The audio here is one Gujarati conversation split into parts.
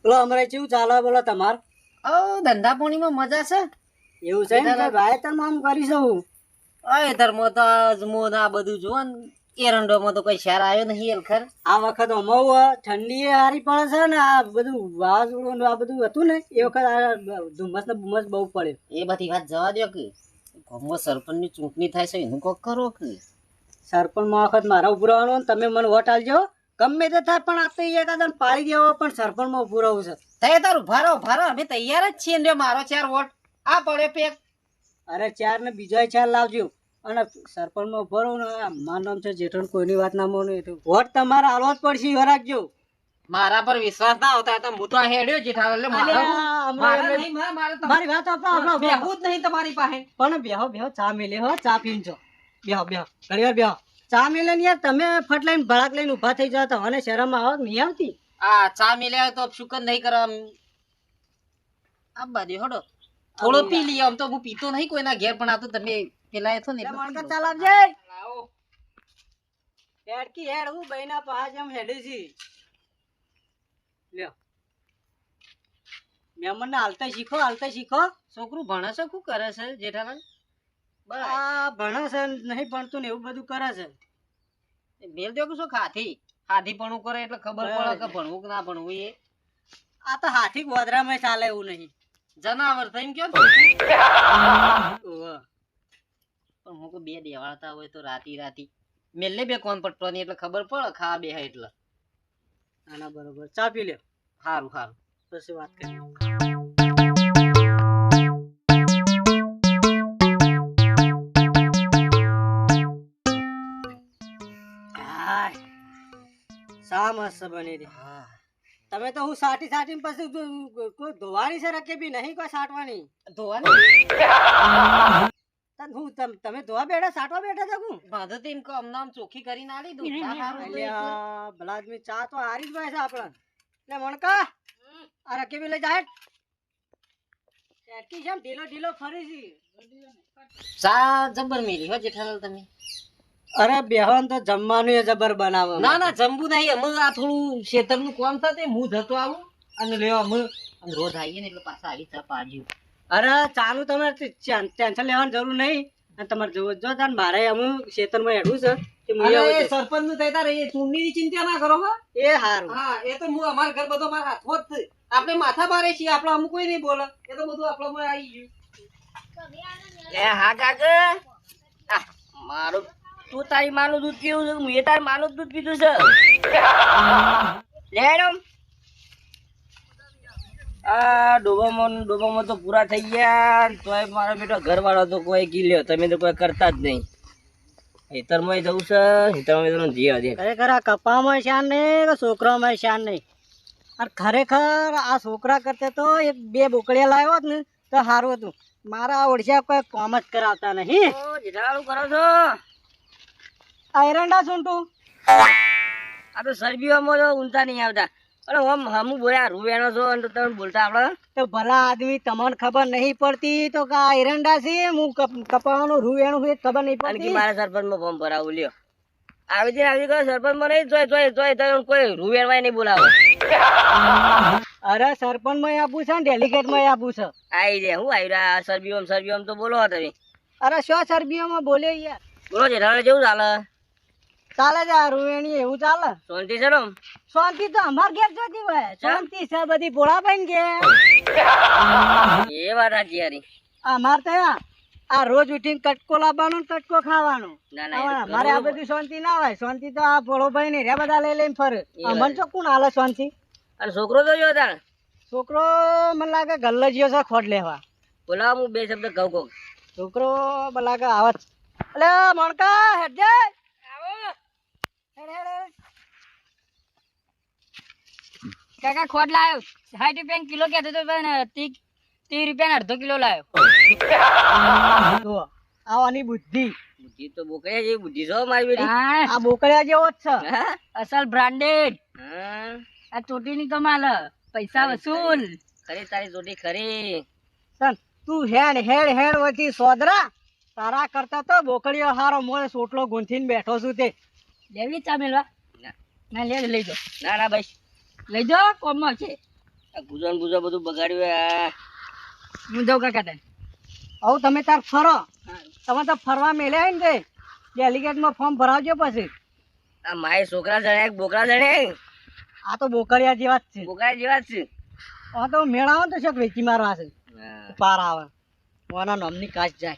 પેલો અમારે કેવું ચાલે બોલો તમાર? ધંધા પાણીમાં મજા છે. એવું છે ને ભાઈ તમે આમ કરી શકું. એતરમાં તો અજમો ને આ બધું જો ને એરંડોમાં તો કોઈ શહેર આવ્યો નહીં એલખર. આ વખત અમાવ ઠંડી હારી પડે છે ને આ બધું વાવાઝોડું ને આ બધું હતું ને એ વખત આ ધુમ્મસ ને બુમ્મસ બહુ પડ્યો. એ બધી વાત જવા દો કે ગામમાં સરપંચની ચૂંટણી થાય છે એનું કોક કરો કે. સરપંચમાં વખત મારા ઉભું રહેવાનું ને તમે મને વોટ આલજો ગમે તે થાય પણ આ તો એ કાદન પાડી દેવો પણ સરપંચમાં ઉભું રહેવું છે. તે તારું ભારો અમે તૈયાર જ છીએ ને મારો 4 વોટ આ પડે પેક. અરે 4 ને બીજો 4 લાવજો અને સરપંચમાં ઉભો રહું ને મારું નામ છે જેઠણ કોઈની વાત ના માનો એટલે વોટ તમારે આલવો જ પડશે એ રાખજો. મારા પર વિશ્વાસ ના આવતા તો હું તો હેડ્યો જેઠાલાલ એટલે મારી વાત આપો બેહું જ નહીં તમારી પાસે. પણ બેહો ચા મેલે હો ચા પીન છો બેહો ઘણી વાર બેહો ચા મેલે ને યાર તમે ફટ લઈને ભડાક લઈને ઊભા થઈ જાવ તો મને શરમ આવે નહીં આવતી. આ ચા મિલ્યા તો શુકર નહીં કરવા આ બાજુ હડો થોડો પી લઈએ. આમ તો હું પીતો નહીં કોઈના ઘેર પણ આ તો તમે પેલા છો ને મણકા ચાલ આપજે હેડકી હેડ હું બૈના પાસ એમ હેડે છી લ્યો મેમન હાલતા શીખો. છોકરું ભણે છે શું કરે છે જેઠાલાલ? આ ભણે છે નહીં ભણતું ને એવું બધું કરે છે. મેલ દો કે શું હાથી પણ કરે એટલે ખબર પડે કે ભણવું કે ના ભણવું. એ આ તો હાથી ગોધરામાં ચાલે એવું નહીં જનાવર થઈને કયો પણ હું કે બે દેવાળતા હોય તો રાતી મેલે બે કોણ પટવાની એટલે ખબર પડે ખા બે એટલે. આના બરોબર ચા પી લ્યો. સારું પછી વાત કરીએ. સા મસ્ત બની રહી. તમે તો હું સાટી પછી કોઈ ધોવાની છે રકે બી નહીં કોઈ સાટવાની ધોવાની હું તમે ધોવા બેઠા સાટવા બેઠા હતા હું બાંધો તો એમ કહો આમ ચોખ્ખી કરીને આલી દઉં. ભલા આદમી ચા તો હારી જ ભાઈ છે આપડે એટલે મણકા આ રકે બી લઈ જાય ઢીલો ફરી છે. ચા જબર મેલી હો જેઠાલાલ તમે. અરે બેહન તો જમવાનું જબર બનાવો. ના જમવું નહીં અમે આ થોડું ખેતરનું કામ થતે હું જતો આવું અને લેવા અમે રોજ આવીએ ને એટલે પાછા આવી ચા પાડ્યું. અરે ચાનું તમારે ટેન્શન લેવાની જરૂર નહીં. તમારે જો મારે અમુક ખેતરમાં હેડવું છે સરપંચ નું થતા રહીએ ચૂંટણી ચિંતા ના કરો. એ હારું. હા એ તો હું અમારા ઘર બધો મારા હાથમાં જ આપણે માથા બારે છીએ આપણે અમુક કોઈ નહીં બોલે એ તો બધું આપણામાં આવી ગયું. હા કાકા મારું તું તારી માનું દૂધ પીવું છું હું તારી માનું દૂધ પીધું છે. લેડમ આ ડોબામાં તો પૂરા થઈ ગયા તોય મારો બેટો ઘરવાળો તો કોઈ ગીલ્યો તમે તો કોઈ કરતા જ નહીં. હેતરમાં જવું છે હેતરમાં જીવા દે. ખરેખર આ કપામાં શાન નહીં કે છોકરામાં શાન નહીં. અને ખરેખર આ છોકરા કરતે તો એક બે બોકડિયા લાવ્યો હોત ને તો સારું હતું. મારા ઓળશા કોઈ કોમ જ કરાવતા નહીં. જેઠાલાલ કરો છો આ એરંડા સુંટું આ તો સરબીઓમાં તો ઊંચા નહીં આવતા. અરે હમ બોલ્યા રૂવેણો છો અને તમે બોલતા આપડે તો ભલા આદમી તમને ખબર નહીં પડતી તો કે આ એરંડા છે હું કપાવાનું રૂવેણું છે ખબર નહીં પડતી. મારા સરપંચમાં ફોર્મ ભરાવું લ્યો આવી ગયો સરપંચમાં નહીં જોઈ કોઈ રૂવેણવાય નહીં બોલાવો. અરે સરપંચ માં આપવું છે ને ડેલિગેટ માં આપવું છે. આવી રે હું આવી રહ્યા સરબીઓમ તો બોલો તમે. અરે શું સરબીઓમાં બોલ્યો યાર બોલો જેઠાલાલ જેવું ચાલે છે આ રૂવેણી એવું ચાલે. શાંતિ છે ને? શાંતિ તો અમાર ઘેર જોતી હોય શાંતિ છે બધી ભોળાભાઈ ઘેર. એ વાત સાચી યારી. અમાર તો આ રોજ ઉઠીને કટકો લાવવાનો ને કટકો ખાવાનો. મારે આ બધી શાંતિ ના હોય. શાંતિ તો આ ભોળોભાઈ ને રે બધા લઈ લઈને ફરે. અમન તો કોણ હાલે શાંતિ. અને છોકરો તો જો તાણ છોકરો મને લાગે ગલ્લજીઓ છે ખોટ લેવા. બોલાવ હું બે શબ્દ કહું. છોકરો મને લાગે આવત એટલે મણકા હેડ જાય. કાકા ખોટ લાવ્યો 60 રૂપિયા કિલો કહેતો તો 30 રૂપિયા અડધો કિલો લાવ્યો. આવવાની બુદ્ધિ તો બોકડિયા જેવી બુદ્ધિ છો મારી બેટી. આ બોકડિયા જેવો જ છે અસલ બ્રાન્ડેડ. આ ચોટી ની કમાલ પૈસા વસૂલ. ખરી તારી ચોટી ખરી. તું હેડ વધી સોદરા તારા કરતા તો બોકડીઓ હારો મોય સોટલો ગૂંથીને બેઠો છું તે લેવી ચા મેલવા ના લઈ જાઓ. ના ભાઈ લઈ જાઓ કોમમાં છે. આ ગુજાન ગુજા બધું બગાડ્યું આ. હું જાઉં કાકા તાર. હવે તમે તાર ફરો, તમે તો ફરવા મેલ્યા ને તે ડેલિગેટમાં ફોર્મ ભરાવજો પછી. આ માય છોકરા જણે બોકરા જણે આ તો બોકરિયા જેવા જ છે. બોકરા જેવા જ છે. આ તો મેળાવો ને તો શોખ વેચી મારવા છે, હા. પાર આવે ઓના નામની કાચ જાય.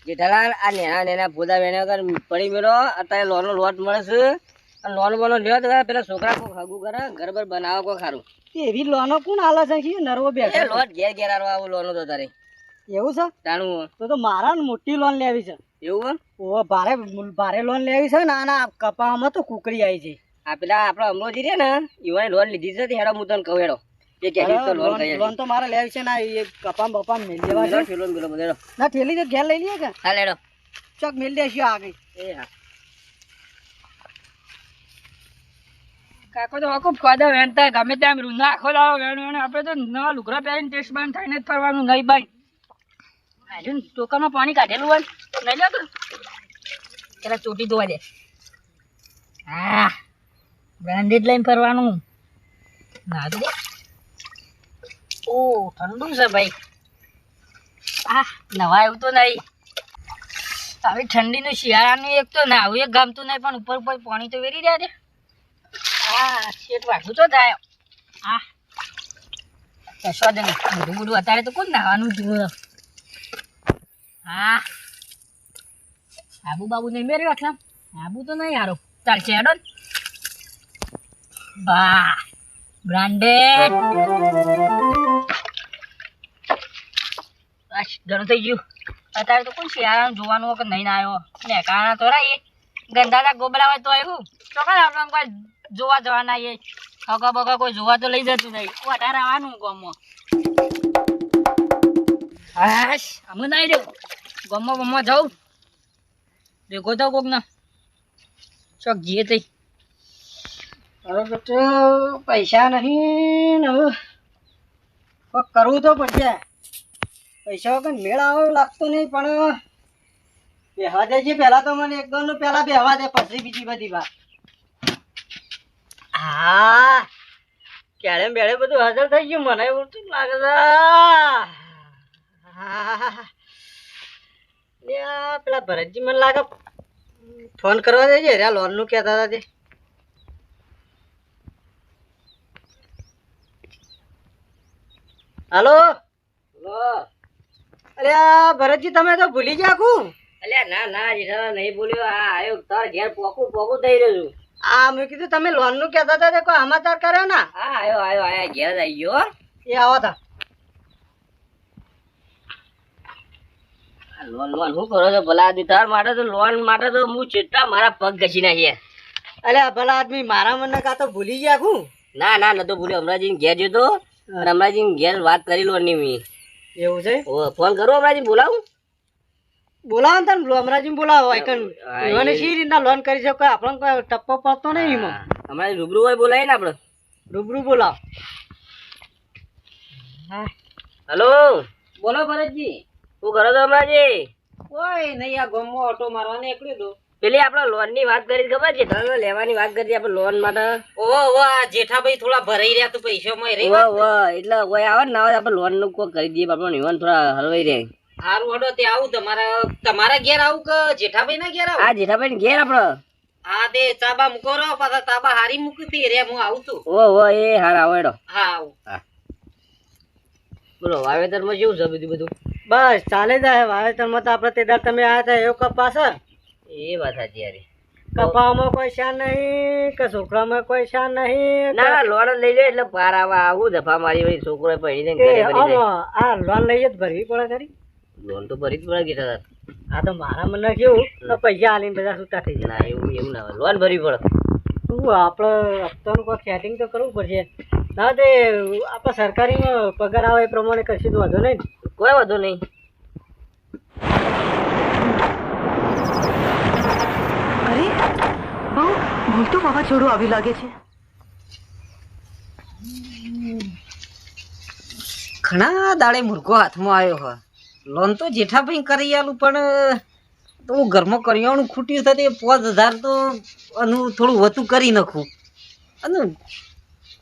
જેઠાલાલ આ નેના નેના ભૂદા બેને વગર પડી મેળો અત્યારે લોનનો લોટ મળે છે અને લોન બોનો લ્યો તો પેલા છોકરા કોઈ હગું કરે ઘર બર બનાવો કોઈ ખારું. એવી લોનો કોણ આલે છે કે નરવો એ બેઠો લોટ ઘેર ઘેર આરવા આવું લોનો તો તારે એવું છે? જાણવું તો મારા ને મોટી લોન લેવી છે. એવું ઓ ભારે ભારે લોન લેવી છે ને. આના કપામાં તો કુકડી આવી છે. આ પેલા આપડા અમરોજી રે ને એવાને લોન લીધી છે તે હેડો હું તને કહું હેડો એ કે તો લોન કહી લોન તો મારે લેવી છે ના. એ કપામ બપામ મેલ દેવા છે લોન પેલો બધો ના. ઠેલી તો ઘેર લઈ લઈએ કે હાલ હેડો. ચોક મેલ દેશું આગળ. એ હા કાકો તો આખો ફાદા વેણતા ગમે તેમ રૂંધા આખો દાડો વેણ આપણે તો નવા લુગડા પહેરીને ટેસ્ટ બંધ થઈને જ ફરવાનું નહીં ભાઈ. આજુ ટોકામાં પાણી કાઢેલું હોય નહીં લો તો પેલા ચોટી ધોવા દે. હા બ્રાન્ડેડ લઈને ફરવાનું. ના તો ઓ ઠંડુ છે ભાઈ. આ નવા એવું તો નહીં. આવી ઠંડીનું શિયાળાનું એક તો નાવું એક ગમતું નહીં પણ ઉપર ઉપર પાણી તો વેરી રહ્યા છે. હા શેઠ વાગું તો થાય. હા કશો જ નહીં. મોઢું મોઢું અત્યારે તો કોણ નાવાનું જુઓ. હા આબુ બાબુ નહીં મેળવ્યો આટલા. આબુ તો નહીં હારો ચાલશે હેડો ને. બા બ્રાન્ડેડ બસ ઘણું થઈ ગયું. અત્યારે તો કોણ શિયાળાનું જોવાનું હોય કે નહીં ના આવ્યો ને કારણે તો એ ગંદાના ગોબરા હોય તો આવ્યું ચોક્કસ આપણે કોઈ જોવા જવાના એ હગા બગા કોઈ જોવા તો લઈ જતું નહીં. વધારે આવવાનું ગામમાં. હાશ અમે નહીં જવું ગામમાં બમમાં જાઉં ભેગો તો કોક ના ચોક જીએ તઈ. બરોબર તો પૈસા નહીં ને હવે કોક કરવું તો પડશે. પૈસા વગર મેળ આવે લાગતો નહીં પણ બેહવા દે છે. પહેલા તો મને એક દોન પહેલા બેહવા દે પછી બીજી બધી વાત. હા ક્યારે બેડે બધું હાજર થઈ ગયું. મને એવું તો લાગે છે. પેલા ભરતજી મને લાગે ફોન કરવા દેજે. રે લોન નું કહેતા હતા તે. હાલો અરે ભરતજી તમે તો ભૂલી ગયા કુ. અલ્યા ના ના જેઠાલાલ નહીં બોલ્યો. આ આયો તાર ઘેર પોકું પોકું થઈ રહ્યું છું. આ મેં કીધું તમે લોન નું કહેતા હતા તે કોઈ સમાચાર કર્યો ના. હા આયો આયો આયા ઘેર આવી ગયો. એ આવો તા. લોન લોન શું કરો છો ભલા આદમી? તાર માટે તો લોન માટે તો હું ચેટલા મારા પગ ઘસી નાખ્યા. અલ્યા ભલા આદમી મારા મને કાં તો ભૂલી ગયા કુ. ના ના નતો ભૂલ્યો. હમણાં ઘેર જતો અને હમણાં ઘેર વાત કરી લોન ની મેં. એવું છે? ફોન કરું હમણાં બોલાવું. બોલાવો ને તમે અમરાજી બોલાવો. એને શી રીતના લોન કરી શકો આપણને કોઈ ટપ્પો પડતો નહીં એમાં. હમણાં રૂબરૂ હોય બોલાય ને આપડે. રૂબરૂ બોલાવો. હલો બોલો ભરતજી શું કરો છો હમણાંજી? કોઈ નહીં આ ગામમાં ઓટો મારવા નીકળ્યો તો. પેલી આપણે લોન ની વાત કરી ખબર છે? તમે લેવાની વાત કરી આપણે લોન માટે. ઓહો આ જેઠાભાઈ થોડા ભરાઈ રહ્યા તો પૈસા માં રહી. એટલે કોઈ આવે ને ના આવે આપણે લોન નું કોઈ કરી દઈએ. આપણે યુવાન થોડા હલવાઈ રહે. હારું હડો તે આવું તમારા ઘેર આવું કે જેઠાભાઈ ના ઘેર આવું? આ જેઠાભાઈ ને ઘેર આપડે. હા તે ચાબા મૂકો રહો પાછા ચાબા હારી મૂકી રે હું આવું છું. ઓ એ હાર આવેડો. હા આવું. બોલો વાવેતર માં કેવું છે બધું? બસ ચાલે જાય. વાવેતર માં તો આપડે તે દાડ તમે આયા હતા એવો કપાસ. એ વાત સાચી યાર. કપામાં કોઈ શાન નહીં કે છોકરામાં કોઈ શાન નહીં. ના લોન લઈ લે એટલે પાર આવા આવું દફા મારી છોકરો પડી આ લોન લઈએ જ ભરવી પડે ખરી. લોન તો ભરી જ પડે ગીતા. આ તો મારા મને કેવું પૈસા આલીને બધા છૂટા થઈ જાય. ના એવું ના હોય. લોન ભરવી પડે. શું આપડે હપ્તાનું કોઈ સેટિંગ તો કરવું પડશે. ના તે આપણે સરકારીમાં પગાર આવે એ પ્રમાણે કશું જ વાંધો નહીં. કોઈ વાંધો નહીં. અરે બહુ મોટું વાવાઝોડું આવી લાગે છે. ઘણા દાડે મુર્ગો હાથમાં આવ્યો હોય. લોન તો જેઠાભાઈ કરી આલું પણ તો ઘરમાં કરિયાણું ખૂટ્યું થતું 5000 તો આનું થોડું વધુ કરી નાખું અને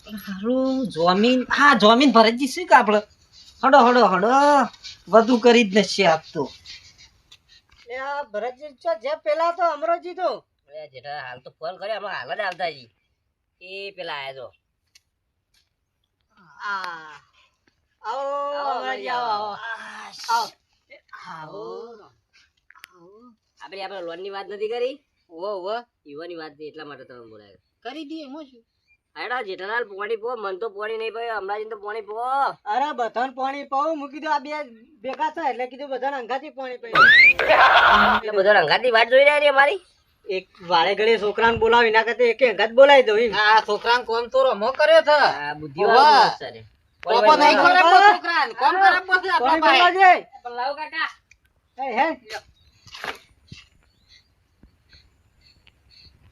હારું જોમીન હા જોમીન ભરાઈ જઈશું કે આપણે હડો હડો હડો વધુ કરી જ નશે આપ તો ભરતજી છો જે પેલા તો અમરોજી તો જેઠા હાલ તો ફોન કર્યો અમે હાલ જ આવતા જી એ પેલા આયા છો આવો અમરોજી આવો આવો આવો આપણે લોન ની વાત નથી કરી યુવાની વાત હતી એટલા માટે તમે બોલાય કરી દઈએ એમાં શું આડા જેઠાલાલ પાણી પો મન તો પાણી નહીં ભાઈ હમણાં તો પાણી પો અરે બધાને પાણી પાવું મૂકી દો આ બે ભેગા થાય એટલે કીધું બધાને અંગાથી પાણી પાઈ એટલે બધા અંગાતી વાત જોઈ રહ્યા છે અમારી એક વાળે ઘડે છોકરાને બોલાવી ના કરતે એક અંગાત બોલાવી દઉં આ છોકરાને કોમ તો રમો કર્યો છે આ બુદ્ધિવાળો છે રે કોપો નહીં કરે છોકરાને કોમ કરે પછી આપણા પાસે પણ લાવ કાકા હે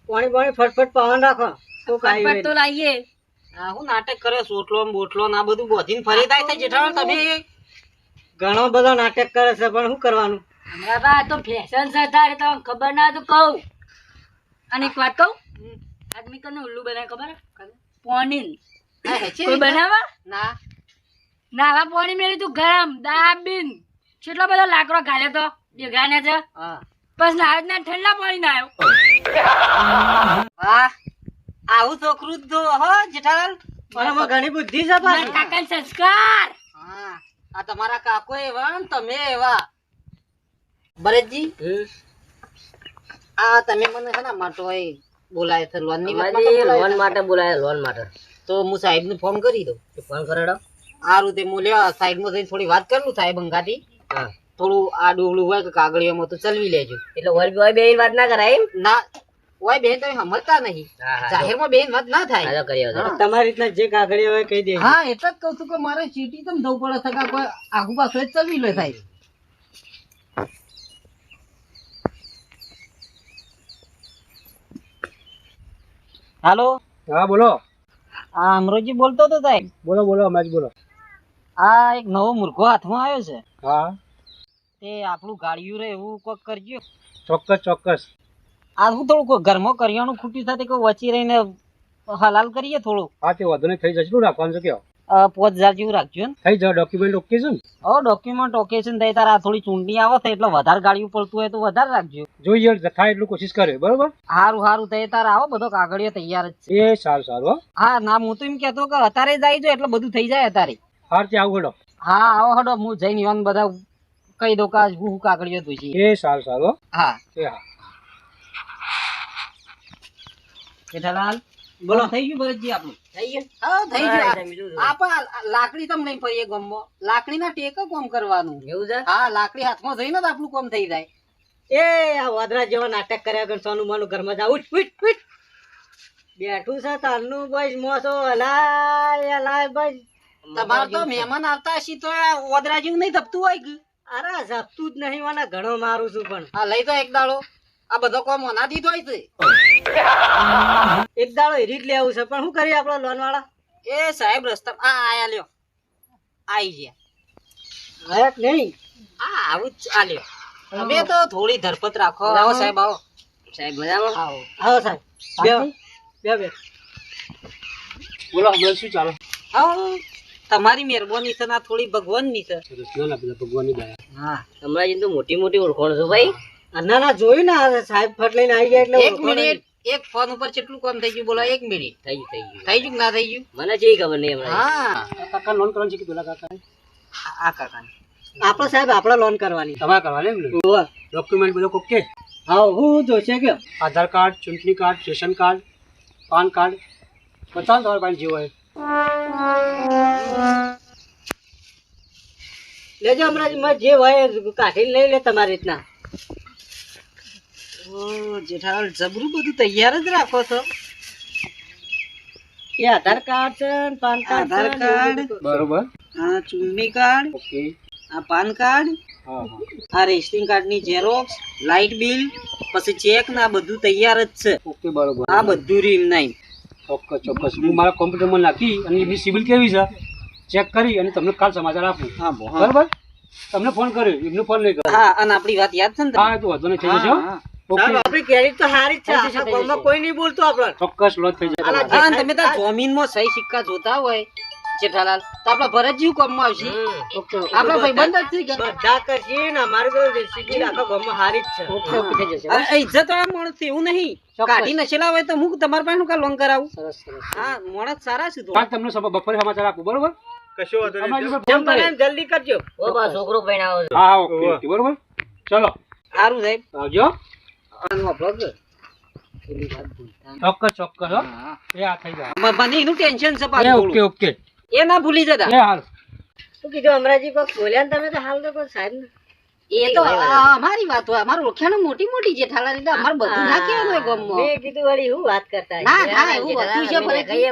પાણી ફટફટ પાવન રાખો તો કાઈ ફટફટ તો લાવીએ આ હું નાટક કરે સોટલો ને બોટલો ને આ બધું બોધીને ફરી થાય છે જેઠાલાલ તમે ઘણો બધો નાટક કરે છે પણ શું કરવાનું હમણાં બા તો ફેશન છે તારે તો ખબર ના તો કહું અને એક વાત કહું આદમી કને ઉલ્લુ બનાવે ખબર પોણીન કોઈ બનાવા ના નાવા પોણી મેળી તું ગરમ દાબીન કેટલો બધો લાકડો ગાલે તો દેખાને છે હા બસ ના ઠંડા પાણી ના આવ્યો વાહ આવું છોકરું જ જો હો જેઠાલાલ મને ઘણી બુદ્ધિ છે પાછી કાકા સંસ્કાર હા આ તમારા કાકો એવા ને તમે એવા ભરતજી આ તમે મને છે ને માટો બોલાય છે લોન ની લોન માટે બોલાય લોન માટે તો હું સાહેબ ને ફોન કરી દઉં ફોન કરેડો સારું તે મૂલ્યા સાઈડ માં જઈને થોડી વાત કરું સાહેબ અંગાથી હા થોડું આ ડોબલું હોય કે કાગળિયામાં તો ચલવી લેજો એટલે હોય બે વાત ના કરાય એમ ના ઓય બેન તમે સમજતા નહીં જાહેરમાં બેન વાત ના થાય હાલો કરી આવજો તમારી રીતના જે કાગળિયા હોય કહી દે હા એટલે જ કહું છું કે મારે ચીટી તો જવું પડે છે કે કોઈ આગુ પાછું જ ચલવી લે સાહેબ હાલો હા બોલો આ અમરોજી બોલતો હતો સાહેબ બોલો બોલો હમણાં જ બોલો આ એક નવો મૂર્ખો હાથમાં આવ્યો છે હા તે આપણું ગાડિયું રે એવું કોક કરજો ચોક્કસ ચોક્કસ આ હું થોડું ઘરમાં કરિયાણું ખૂટ્યું સાથે કોઈ વચી રહીને હલાલ કરીએ થોડું હા તે વધુ નહીં થઈ જશે શું રાખવાનું છે કયો 5000 જેવું રાખજો ને થઈ જાય ડોક્યુમેન્ટ ઓકે છે ને ડોક્યુમેન્ટ ઓકે છે ને તઈ તારા થોડી ચૂંટણી આવે છે એટલે વધારે ગાડીયું પડતું હોય તો વધારે રાખજો જોઈએ થાય એટલું કોશિશ કરે બરોબર સારું સારું તઈ તારા આવો બધો કાગળિયો તૈયાર જ છે એ સારું સારું હો હા ના હું તો એમ કહેતો કે અત્યારે જ આવી જાઓ એટલે બધું થઈ જાય અત્યારે હાર ત્યાં આવું હેડો હા આવો હડો હું જઈને ઈવન બધા કહી દઉં કે આજ હું કાગળિયો તું છે એ સારું સારું હો હા એ હા જેઠાલાલ બોલો થઈ ગયું ભરતજી આપણું થઈ ગયું હા થઈ હા, ગયું બીજું શું? આપણ લાકડી તમ નહીં પડીએ ગામમાં લાકડીના ટેકે કોમ કરવાનું એવું છે હા લાકડી હાથમાં જઈને જ આપણું કામ થઈ જાય એ આ વાદરા જેવા નાટક કર્યા કર સોનું માનું ઘરમાં જા ઉઠ ઉઠ ઉઠ બેઠું છે તારનું બસ મોસો હલાય હલાય બસ તમાર તો મહેમાન આવતા હશી તો વાદરા જેવું નહીં ધપતું હોય કે અરે ધપતું જ નહીં વાના ઘણો મારું છું પણ હા લઈ તો એક દાડો આ બધો કોમ ઓનાથી હોય છે એક દાડો હીરી જ લેવું છે પણ શું કરીએ આપડે લોન વાળા એ સાહેબ રસ્તા આયા લ્યો આઈ ગયા આયા નહીં આવું જ આ લ્યો તમે તો થોડી ધરપત રાખો આવો સાહેબ આવો સાહેબ મજામાં આવો આવો સાહેબ બે બે બે બોલો હમણાં શું ચાલો આવો તમારી મહેરબાની છે ના થોડી ભગવાનની છે ના પેલા ભગવાનની દયા હા હમણાં તો મોટી મોટી ઓળખોણ છો ભાઈ ના ના જોયું ને સાહેબ ફટ લઈને આવી ગયા એટલે એક મિનિટ એક ફોન ઉપર કેટલું કામ થઈ ગયું બોલો એક મિનિટ થઈ ગયું થઈ ગયું થઈ ગયું કે ના થઈ ગયું મને છે ખબર નહીં હમણાં હા કાકા લોન કરવાની છે કે પેલા કાકા આ કાકા આપણો સાહેબ આપણે લોન કરવાની તમારે કરવાની એમ ને ડોક્યુમેન્ટ બધો ઓકે હા હું જોશે કે આધાર કાર્ડ ચૂંટણી card ration card PAN card બતાવો તમારી પાસે જે હોય લેજો હમણાં જે હોય કાઢીને લઈ લે તમારી રીતના ઓ જેઠાલાલ જબરું બધું તૈયાર જ રાખો છો એ આધાર કાર્ડ છે ને પાન કાર્ડ આધાર કાર્ડ બરોબર આ ચૂંટણી કાર્ડ ઓકે આ પાન કાર્ડ હા હા આ રેસ્ટિંગ કાર્ડ ની ઝેરોક્સ લાઇટ બિલ પછી ચેક ને આ બધું તૈયાર જ છે ઓકે બરોબર આ બધું રીમ નહીં ચોક્કસ ચોક્કસ હું મારા કોમ્પ્યુટરમાં નાખી અને એની સિબિલ કેવી છે ચેક કરી અને તમને કાલ સમાચાર આપું હા બરોબર તમને ફોન કર્યો એમનો ફોન નહીં કર્યો હા અને આપણી વાત યાદ છે ને તમને? હા તો વાંધો નહીં થઈ જશે હો. સાહેબ આપણી કેરી તો સારી જ છે આખા ગામમાં કોઈ નહીં બોલતું આપણે ચોક્કસ લોટ થઈ જાય હા, તમે તાર જમીનમાં સહી સિક્કા જોતા હોય જેઠાલાલ તો આપણા ભરતજી કોમમાં આવશે આપણા ભાઈબંધ જ થઈ ગયા બધા કરશે ને અમારે તો રેસીપી આખા ગામમાં સારી જ છે ઓકે ઓકે થઈ જશે ઇજ્જત વાળા માણસ છે એવું નહીં કાઢી નશેલા હોય તો હું તમારા પાસે કા લોન કરાવું સરસ સરસ હા માણસ સારા છે તો કાલ તમને બપોરે સમાચાર આપું બરોબર અમારી જોડે ફોન કરે. જલ્દી કરજો ઓ બા છોકરો પૈણાવો છે હા ઓકે ઓકે બરોબર ચલો સારું સાહેબ આવજો આનું આપણો ચોક્કસ ચોક્કસ હો એ આ થઈ જાય મને એનું ટેન્શન છે એ પાછું ઓકે ઓકે એ ના ભૂલી જતા એ હાલ શું કીધું અમરાજી કોક બોલ્યા ને તમે તો હાલ તો કોઈ સાહેબ ને એ તો અમારી વાત હોય અમારું ઓળખ્યાનું મોટી મોટી જેઠાલાલ એટલે અમારે બધું ના કહેવાનું હોય ગામમાં. મેં કીધું વળી હું વાત કરતા ના ના એવું હતું છે ભરતજી.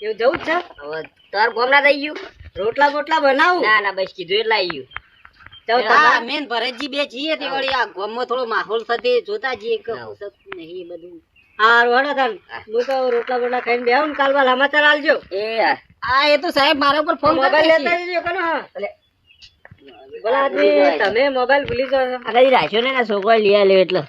એવું જવું જ છે હવે તાર ગોમ ના થઈ ગયું રોટલા બોટલા બનાવું ના ના બસ કીધું એટલે આવી ગયું હા મેન ભરતજી બે છીએ તે વળી આ ગામમાં થોડો માહોલ સાથે જોતા જઈએ કે નહીં એ બધું હારું હેડો તાન હું તો રોટલા બોટલા ખાઈને બેહું ને કાલ બાદ સમાચાર આલજો એ યાર આ એ તો સાહેબ મારા ઉપર ફોન મોબાઈલ કરતા લેતા જજો કનો હા બોલા આદમી તમે મોબાઈલ ભૂલી જાઓ છો. આ કદી રાખ્યો ને છોકરો લઈ આવ્યો એટલે